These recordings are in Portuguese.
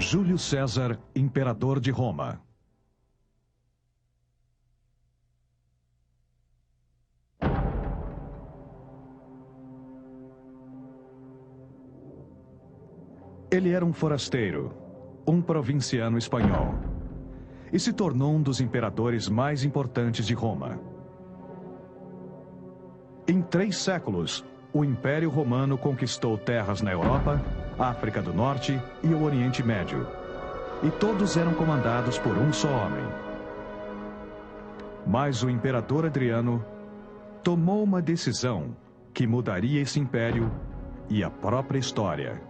Júlio César, imperador de Roma. Ele era um forasteiro, um provinciano espanhol, e se tornou um dos imperadores mais importantes de Roma. Em 3 séculos, o Império Romano conquistou terras na Europa, África do Norte e o Oriente Médio. E todos eram comandados por um só homem. Mas o imperador Adriano tomou uma decisão que mudaria esse império e a própria história.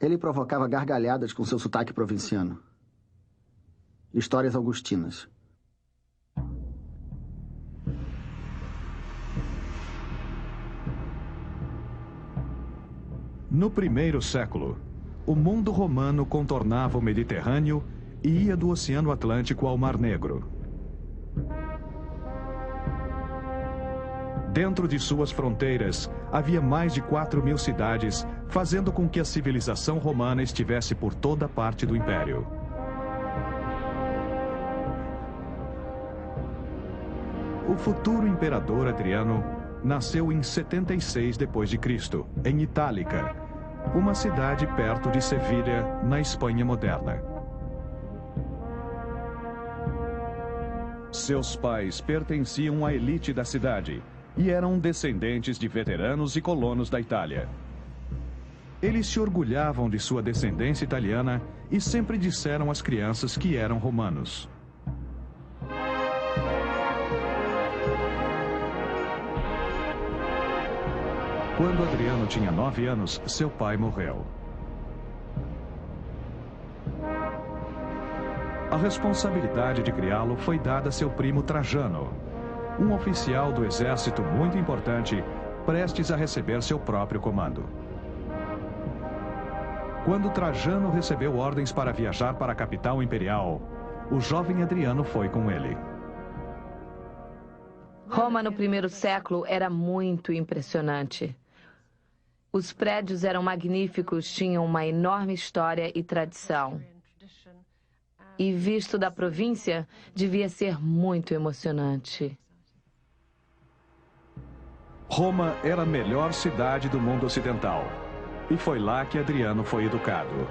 Ele provocava gargalhadas com seu sotaque provinciano. Histórias augustinas. No primeiro século, o mundo romano contornava o Mediterrâneo e ia do Oceano Atlântico ao Mar Negro. Dentro de suas fronteiras, havia mais de 4.000 cidades, fazendo com que a civilização romana estivesse por toda parte do império. O futuro imperador Adriano nasceu em 76 d.C., em Itálica, uma cidade perto de Sevilha, na Espanha moderna. Seus pais pertenciam à elite da cidade e eram descendentes de veteranos e colonos da Itália. Eles se orgulhavam de sua descendência italiana e sempre disseram às crianças que eram romanos. Quando Adriano tinha 9 anos, seu pai morreu. A responsabilidade de criá-lo foi dada a seu primo Trajano, um oficial do exército muito importante, prestes a receber seu próprio comando. Quando Trajano recebeu ordens para viajar para a capital imperial, o jovem Adriano foi com ele. Roma no primeiro século era muito impressionante. Os prédios eram magníficos, tinham uma enorme história e tradição. E visto da província, devia ser muito emocionante. Roma era a melhor cidade do mundo ocidental. E foi lá que Adriano foi educado.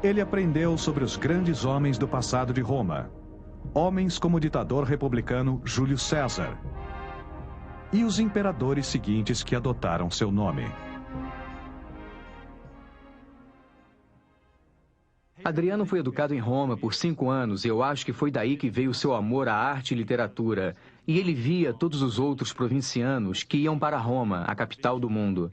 Ele aprendeu sobre os grandes homens do passado de Roma. Homens como o ditador republicano Júlio César. E os imperadores seguintes que adotaram seu nome. Adriano foi educado em Roma por 5 anos e eu acho que foi daí que veio seu amor à arte e literatura. E ele via todos os outros provincianos que iam para Roma, a capital do mundo.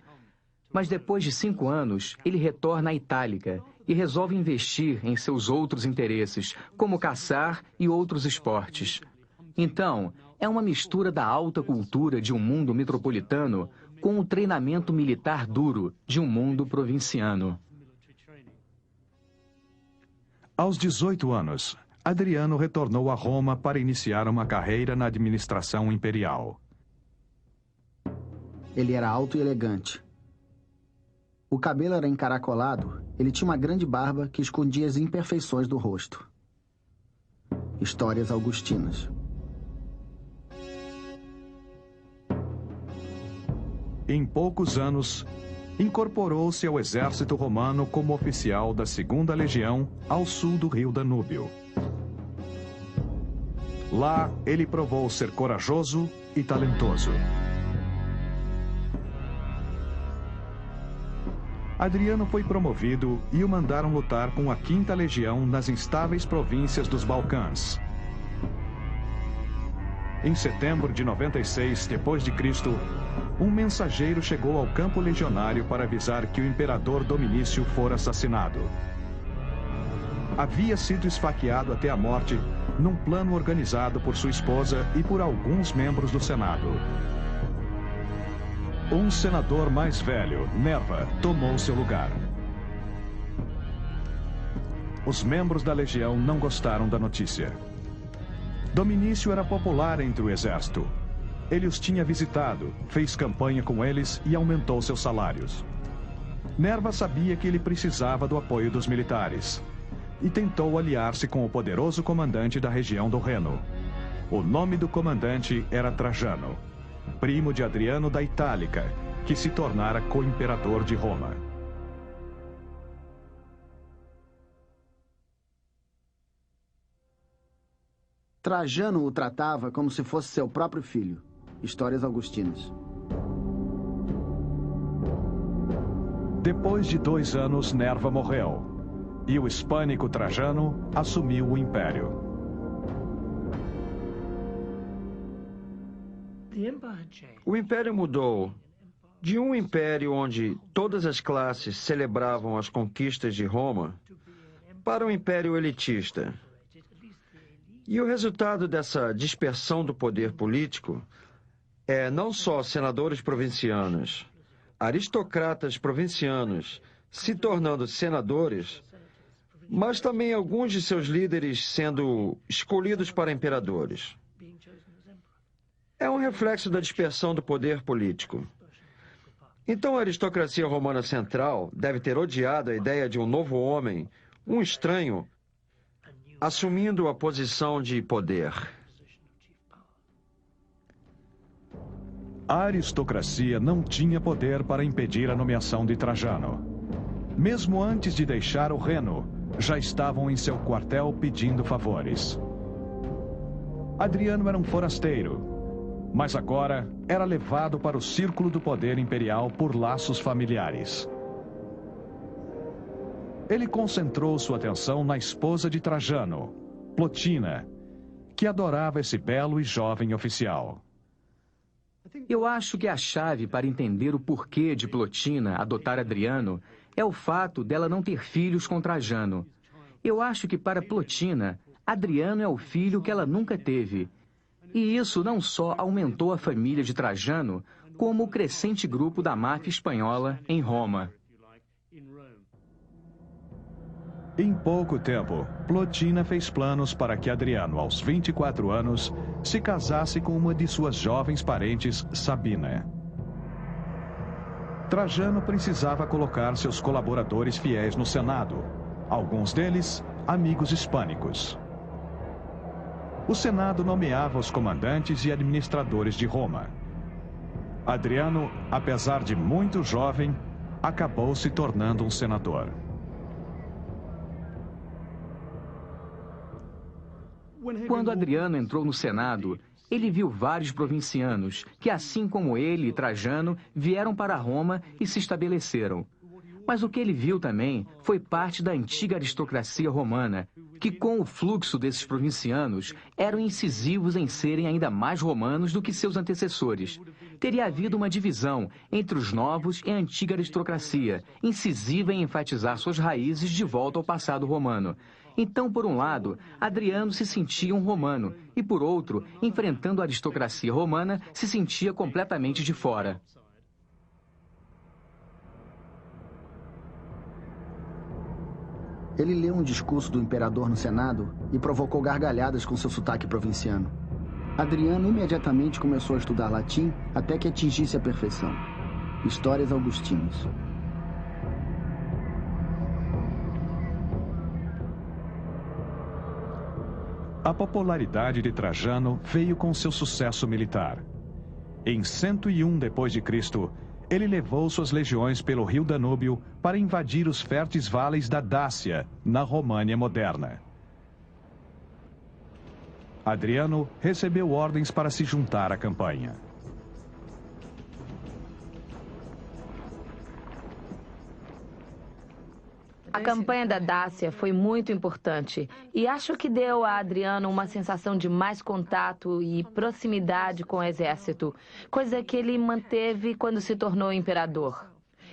Mas depois de 5 anos, ele retorna à Itálica e resolve investir em seus outros interesses, como caçar e outros esportes. Então, é uma mistura da alta cultura de um mundo metropolitano com o treinamento militar duro de um mundo provinciano. Aos 18 anos, Adriano retornou a Roma para iniciar uma carreira na administração imperial. Ele era alto e elegante. O cabelo era encaracolado, ele tinha uma grande barba que escondia as imperfeições do rosto. Histórias augustinas. Em poucos anos, incorporou-se ao exército romano como oficial da 2ª Legião ao sul do rio Danúbio. Lá, ele provou ser corajoso e talentoso. Adriano foi promovido e o mandaram lutar com a 5ª Legião nas instáveis províncias dos Balcãs. Em setembro de 96 d.C., um mensageiro chegou ao campo legionário para avisar que o imperador Dominício fora assassinado. Havia sido esfaqueado até a morte num plano organizado por sua esposa e por alguns membros do Senado. Um senador mais velho, Nerva, tomou seu lugar. Os membros da legião não gostaram da notícia. Dominício era popular entre o exército. Ele os tinha visitado, fez campanha com eles e aumentou seus salários. Nerva sabia que ele precisava do apoio dos militares e tentou aliar-se com o poderoso comandante da região do Reno. O nome do comandante era Trajano, primo de Adriano da Itálica, que se tornara co-imperador de Roma. Trajano o tratava como se fosse seu próprio filho. Histórias Augustinas. Depois de 2 anos, Nerva morreu, e o hispânico Trajano assumiu o império. O império mudou de um império onde todas as classes celebravam as conquistas de Roma para um império elitista. E o resultado dessa dispersão do poder político é não só senadores provincianos, aristocratas provincianos se tornando senadores, mas também alguns de seus líderes sendo escolhidos para imperadores. É um reflexo da dispersão do poder político. Então a aristocracia romana central deve ter odiado a ideia de um novo homem, um estranho, assumindo a posição de poder. A aristocracia não tinha poder para impedir a nomeação de Trajano. Mesmo antes de deixar o Reno, já estavam em seu quartel pedindo favores. Adriano era um forasteiro, mas agora era levado para o círculo do poder imperial por laços familiares. Ele concentrou sua atenção na esposa de Trajano, Plotina, que adorava esse belo e jovem oficial. Eu acho que a chave para entender o porquê de Plotina adotar Adriano é o fato dela não ter filhos com Trajano. Eu acho que para Plotina, Adriano é o filho que ela nunca teve. E isso não só aumentou a família de Trajano, como o crescente grupo da máfia espanhola em Roma. Em pouco tempo, Plotina fez planos para que Adriano, aos 24 anos, se casasse com uma de suas jovens parentes, Sabina. Trajano precisava colocar seus colaboradores fiéis no Senado, alguns deles amigos hispânicos. O Senado nomeava os comandantes e administradores de Roma. Adriano, apesar de muito jovem, acabou se tornando um senador. Quando Adriano entrou no Senado, ele viu vários provincianos que, assim como ele e Trajano, vieram para Roma e se estabeleceram. Mas o que ele viu também foi parte da antiga aristocracia romana, que com o fluxo desses provincianos eram incisivos em serem ainda mais romanos do que seus antecessores. Teria havido uma divisão entre os novos e a antiga aristocracia, incisiva em enfatizar suas raízes de volta ao passado romano. Então, por um lado, Adriano se sentia um romano, e por outro, enfrentando a aristocracia romana, se sentia completamente de fora. Ele leu um discurso do imperador no Senado e provocou gargalhadas com seu sotaque provinciano. Adriano imediatamente começou a estudar latim até que atingisse a perfeição. Histórias Augustinas. A popularidade de Trajano veio com seu sucesso militar. Em 101 d.C., ele levou suas legiões pelo rio Danúbio para invadir os férteis vales da Dácia, na România moderna. Adriano recebeu ordens para se juntar à campanha. A campanha da Dácia foi muito importante e acho que deu a Adriano uma sensação de mais contato e proximidade com o exército, coisa que ele manteve quando se tornou imperador.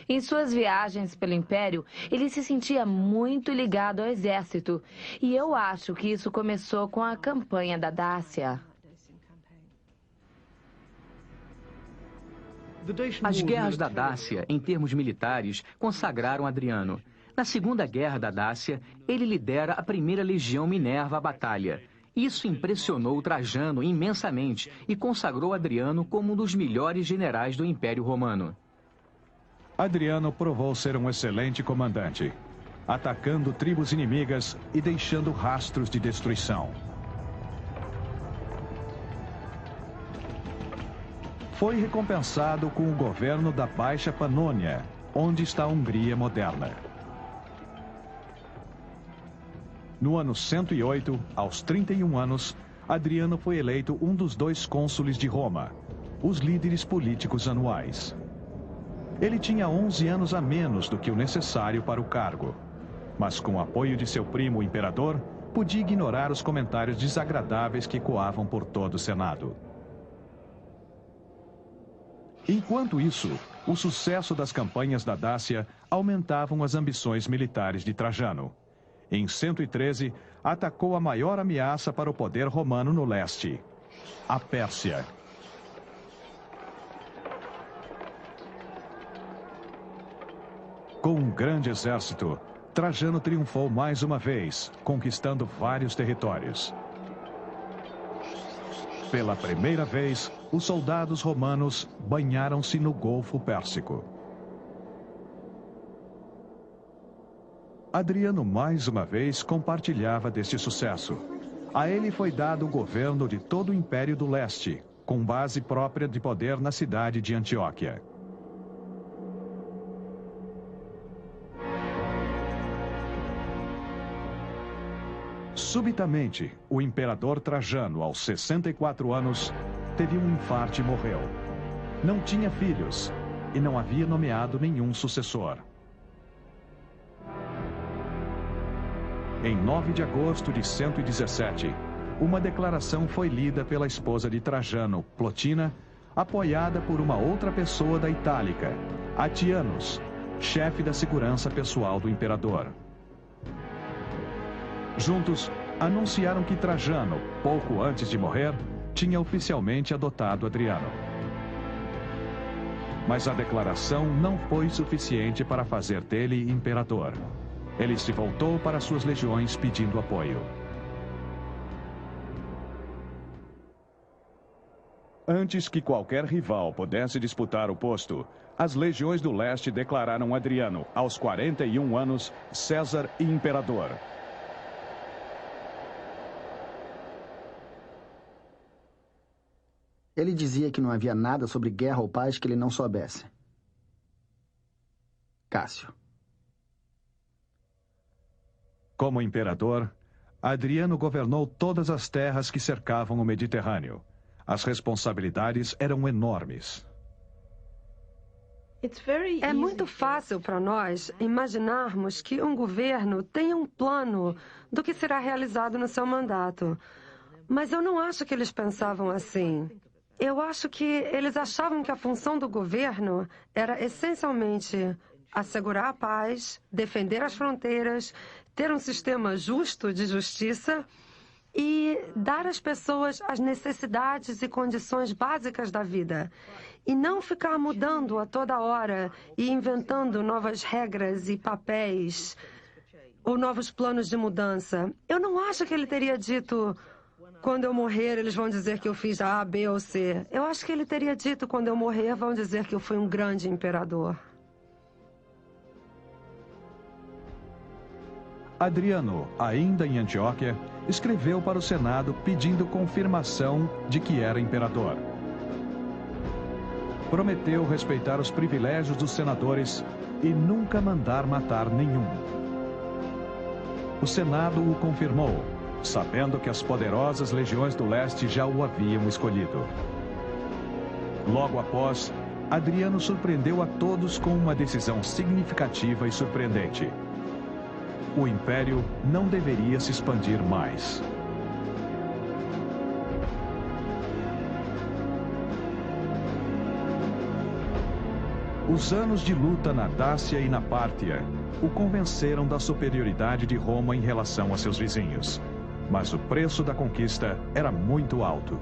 Em suas viagens pelo Império, ele se sentia muito ligado ao exército e eu acho que isso começou com a campanha da Dácia. As guerras da Dácia, em termos militares, consagraram Adriano. Na Segunda Guerra da Dácia, ele lidera a primeira legião Minerva à batalha. Isso impressionou Trajano imensamente e consagrou Adriano como um dos melhores generais do Império Romano. Adriano provou ser um excelente comandante, atacando tribos inimigas e deixando rastros de destruição. Foi recompensado com o governo da Baixa Panônia, onde está a Hungria moderna. No ano 108, aos 31 anos, Adriano foi eleito um dos 2 cônsules de Roma, os líderes políticos anuais. Ele tinha 11 anos a menos do que o necessário para o cargo, mas com o apoio de seu primo, o imperador, podia ignorar os comentários desagradáveis que ecoavam por todo o Senado. Enquanto isso, o sucesso das campanhas da Dácia aumentavam as ambições militares de Trajano. Em 113, atacou a maior ameaça para o poder romano no leste, a Pérsia. Com um grande exército, Trajano triunfou mais uma vez, conquistando vários territórios. Pela primeira vez, os soldados romanos banharam-se no Golfo Pérsico. Adriano, mais uma vez, compartilhava deste sucesso. A ele foi dado o governo de todo o Império do Leste, com base própria de poder na cidade de Antioquia. Subitamente, o imperador Trajano, aos 64 anos, teve um infarto e morreu. Não tinha filhos e não havia nomeado nenhum sucessor. Em 9 de agosto de 117, uma declaração foi lida pela esposa de Trajano, Plotina, apoiada por uma outra pessoa da Itálica, Atianus, chefe da segurança pessoal do imperador. Juntos, anunciaram que Trajano, pouco antes de morrer, tinha oficialmente adotado Adriano. Mas a declaração não foi suficiente para fazer dele imperador. Ele se voltou para suas legiões pedindo apoio. Antes que qualquer rival pudesse disputar o posto, as legiões do leste declararam Adriano, aos 41 anos, César e imperador. Ele dizia que não havia nada sobre guerra ou paz que ele não soubesse. Cássio. Como imperador, Adriano governou todas as terras que cercavam o Mediterrâneo. As responsabilidades eram enormes. É muito fácil para nós imaginarmos que um governo tenha um plano do que será realizado no seu mandato. Mas eu não acho que eles pensavam assim. Eu acho que eles achavam que a função do governo era essencialmente assegurar a paz, defender as fronteiras, ter um sistema justo de justiça e dar às pessoas as necessidades e condições básicas da vida. E não ficar mudando a toda hora e inventando novas regras e papéis ou novos planos de mudança. Eu não acho que ele teria dito: quando eu morrer, eles vão dizer que eu fiz A, B ou C. Eu acho que ele teria dito: quando eu morrer, vão dizer que eu fui um grande imperador. Adriano, ainda em Antioquia, escreveu para o Senado pedindo confirmação de que era imperador. Prometeu respeitar os privilégios dos senadores e nunca mandar matar nenhum. O Senado o confirmou, sabendo que as poderosas legiões do leste já o haviam escolhido. Logo após, Adriano surpreendeu a todos com uma decisão significativa e surpreendente. O império não deveria se expandir mais. Os anos de luta na Dácia e na Pártia o convenceram da superioridade de Roma em relação a seus vizinhos. Mas o preço da conquista era muito alto.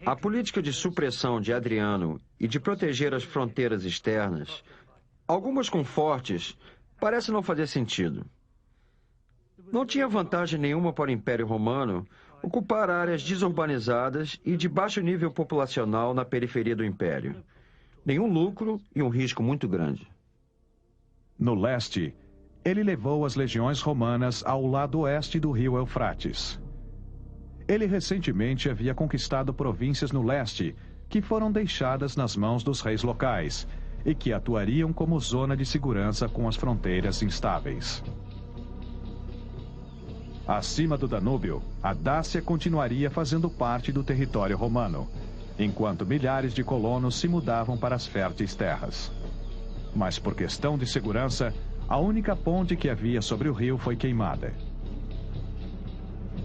A política de supressão de Adriano e de proteger as fronteiras externas, algumas com fortes, parece não fazer sentido. Não tinha vantagem nenhuma para o Império Romano ocupar áreas desurbanizadas e de baixo nível populacional na periferia do Império. Nenhum lucro e um risco muito grande. No leste, ele levou as legiões romanas ao lado oeste do rio Eufrates. Ele recentemente havia conquistado províncias no leste que foram deixadas nas mãos dos reis locais e que atuariam como zona de segurança com as fronteiras instáveis. Acima do Danúbio, a Dácia continuaria fazendo parte do território romano, enquanto milhares de colonos se mudavam para as férteis terras. Mas por questão de segurança, a única ponte que havia sobre o rio foi queimada.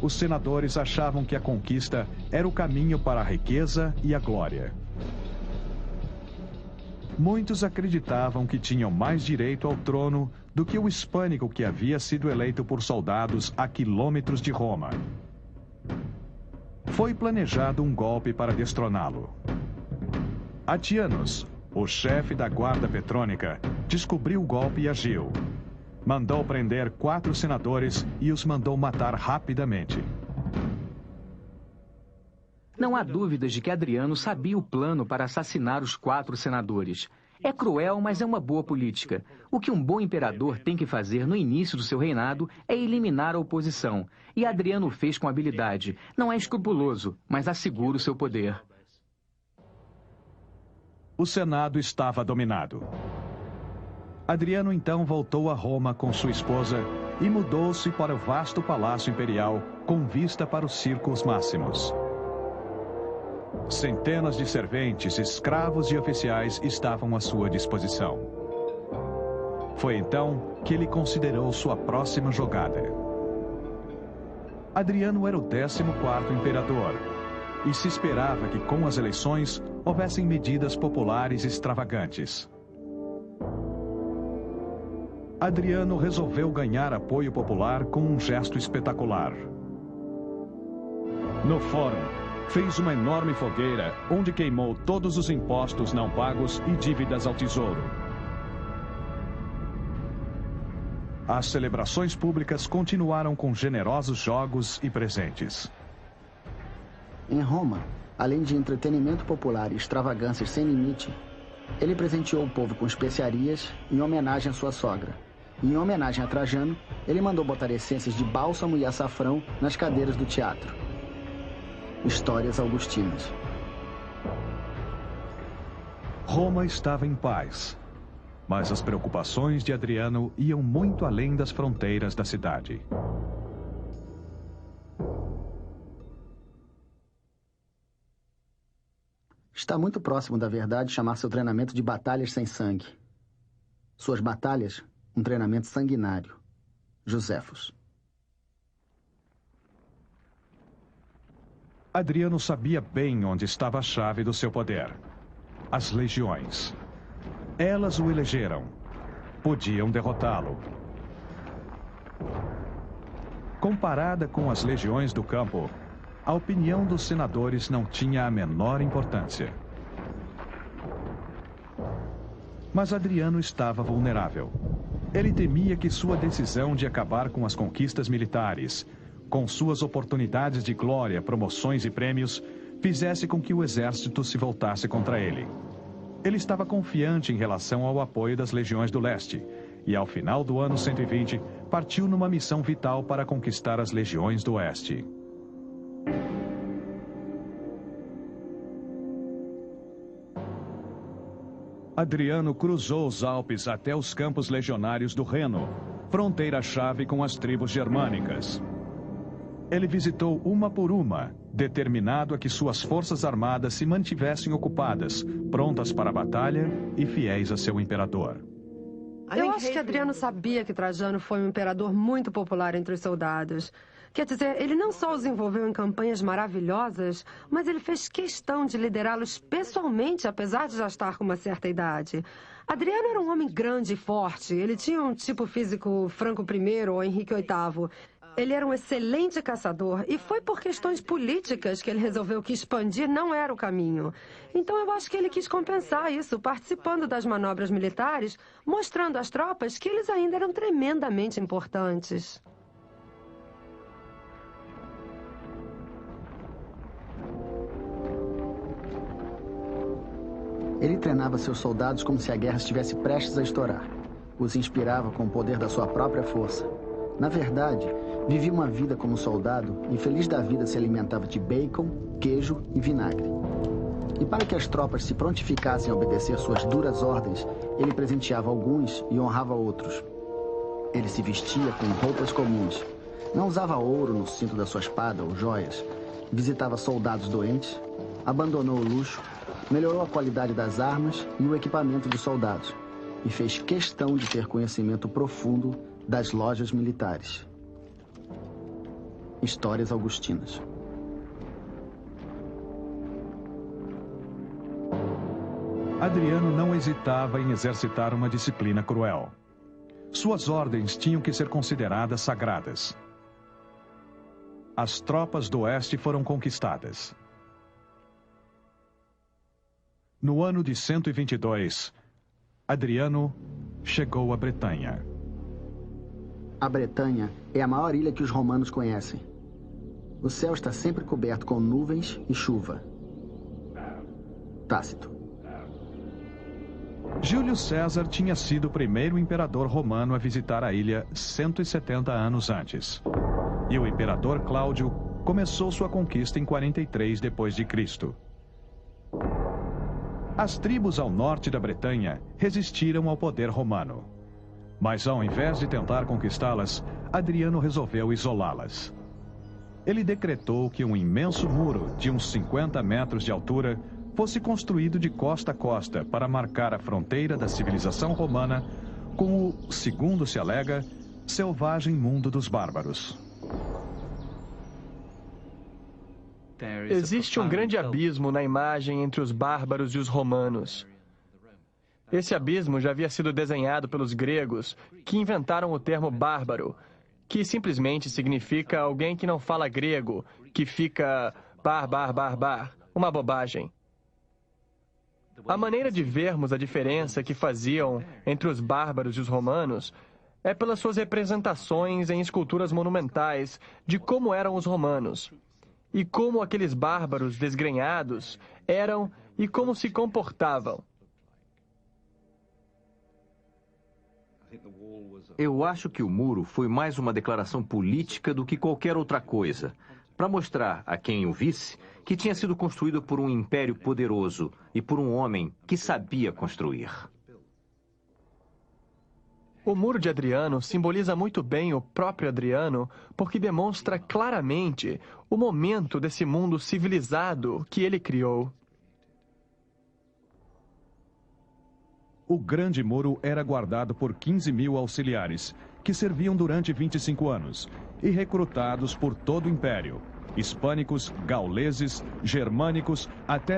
Os senadores achavam que a conquista era o caminho para a riqueza e a glória. Muitos acreditavam que tinham mais direito ao trono do que o hispânico que havia sido eleito por soldados a quilômetros de Roma. Foi planejado um golpe para destroná-lo. Atianos, o chefe da guarda petrônica, descobriu o golpe e agiu. Mandou prender 4 senadores e os mandou matar rapidamente. Não há dúvidas de que Adriano sabia o plano para assassinar os 4 senadores. É cruel, mas é uma boa política. O que um bom imperador tem que fazer no início do seu reinado é eliminar a oposição. E Adriano o fez com habilidade. Não é escrupuloso, mas assegura o seu poder. O Senado estava dominado. Adriano então voltou a Roma com sua esposa e mudou-se para o vasto palácio imperial com vista para os círculos máximos. Centenas de serventes, escravos e oficiais estavam à sua disposição. Foi então que ele considerou sua próxima jogada. Adriano era o 14º imperador, e se esperava que com as eleições houvessem medidas populares extravagantes. Adriano resolveu ganhar apoio popular com um gesto espetacular. No fórum, fez uma enorme fogueira onde queimou todos os impostos não pagos e dívidas ao tesouro. As celebrações públicas continuaram com generosos jogos e presentes. Em Roma, além de entretenimento popular e extravagâncias sem limite, ele presenteou o povo com especiarias em homenagem à sua sogra. E em homenagem a Trajano, ele mandou botar essências de bálsamo e açafrão nas cadeiras do teatro. Histórias augustinas. Roma estava em paz, mas as preocupações de Adriano iam muito além das fronteiras da cidade. Está muito próximo da verdade chamar seu treinamento de batalhas sem sangue. Suas batalhas, um treinamento sanguinário. Joséfos. Adriano sabia bem onde estava a chave do seu poder. As legiões. Elas o elegeram. Podiam derrotá-lo. Comparada com as legiões do campo, a opinião dos senadores não tinha a menor importância. Mas Adriano estava vulnerável. Ele temia que sua decisão de acabar com as conquistas militares, com suas oportunidades de glória, promoções e prêmios, fizesse com que o exército se voltasse contra ele. Ele estava confiante em relação ao apoio das legiões do leste, e ao final do ano 120, partiu numa missão vital para conquistar as legiões do oeste. Adriano cruzou os Alpes até os campos legionários do Reno, fronteira-chave com as tribos germânicas. Ele visitou uma por uma, determinado a que suas forças armadas se mantivessem ocupadas, prontas para a batalha e fiéis a seu imperador. Eu acho que Adriano sabia que Trajano foi um imperador muito popular entre os soldados. Quer dizer, ele não só os envolveu em campanhas maravilhosas, mas ele fez questão de liderá-los pessoalmente, apesar de já estar com uma certa idade. Adriano era um homem grande e forte. Ele tinha um tipo físico Franco I ou Henrique VIII. Ele era um excelente caçador e foi por questões políticas que ele resolveu que expandir não era o caminho. Então eu acho que ele quis compensar isso participando das manobras militares, mostrando às tropas que eles ainda eram tremendamente importantes. Ele treinava seus soldados como se a guerra estivesse prestes a estourar. Os inspirava com o poder da sua própria força. Na verdade, vivia uma vida como soldado e feliz da vida se alimentava de bacon, queijo e vinagre. E para que as tropas se prontificassem a obedecer suas duras ordens, ele presenteava alguns e honrava outros. Ele se vestia com roupas comuns. Não usava ouro no cinto da sua espada ou joias. Visitava soldados doentes, abandonou o luxo, melhorou a qualidade das armas e o equipamento dos soldados e fez questão de ter conhecimento profundo das lojas militares. Histórias Augustinas. Adriano não hesitava em exercitar uma disciplina cruel. Suas ordens tinham que ser consideradas sagradas. As tropas do oeste foram conquistadas. No ano de 122, Adriano chegou à Bretanha. A Bretanha é a maior ilha que os romanos conhecem. O céu está sempre coberto com nuvens e chuva. Tácito. Júlio César tinha sido o primeiro imperador romano a visitar a ilha 170 anos antes. E o imperador Cláudio começou sua conquista em 43 d.C. As tribos ao norte da Bretanha resistiram ao poder romano. Mas ao invés de tentar conquistá-las, Adriano resolveu isolá-las. Ele decretou que um imenso muro de uns 50 metros de altura fosse construído de costa a costa para marcar a fronteira da civilização romana com o, segundo se alega, selvagem mundo dos bárbaros. Existe um grande abismo na imagem entre os bárbaros e os romanos. Esse abismo já havia sido desenhado pelos gregos, que inventaram o termo bárbaro, que simplesmente significa alguém que não fala grego, que fica bar, uma bobagem. A maneira de vermos a diferença que faziam entre os bárbaros e os romanos é pelas suas representações em esculturas monumentais de como eram os romanos. E como aqueles bárbaros desgrenhados eram e como se comportavam. Eu acho que o muro foi mais uma declaração política do que qualquer outra coisa, para mostrar a quem o visse que tinha sido construído por um império poderoso e por um homem que sabia construir. O Muro de Adriano simboliza muito bem o próprio Adriano, porque demonstra claramente o momento desse mundo civilizado que ele criou. O Grande Muro era guardado por 15.000 auxiliares, que serviam durante 25 anos, e recrutados por todo o Império, hispânicos, gauleses, germânicos, até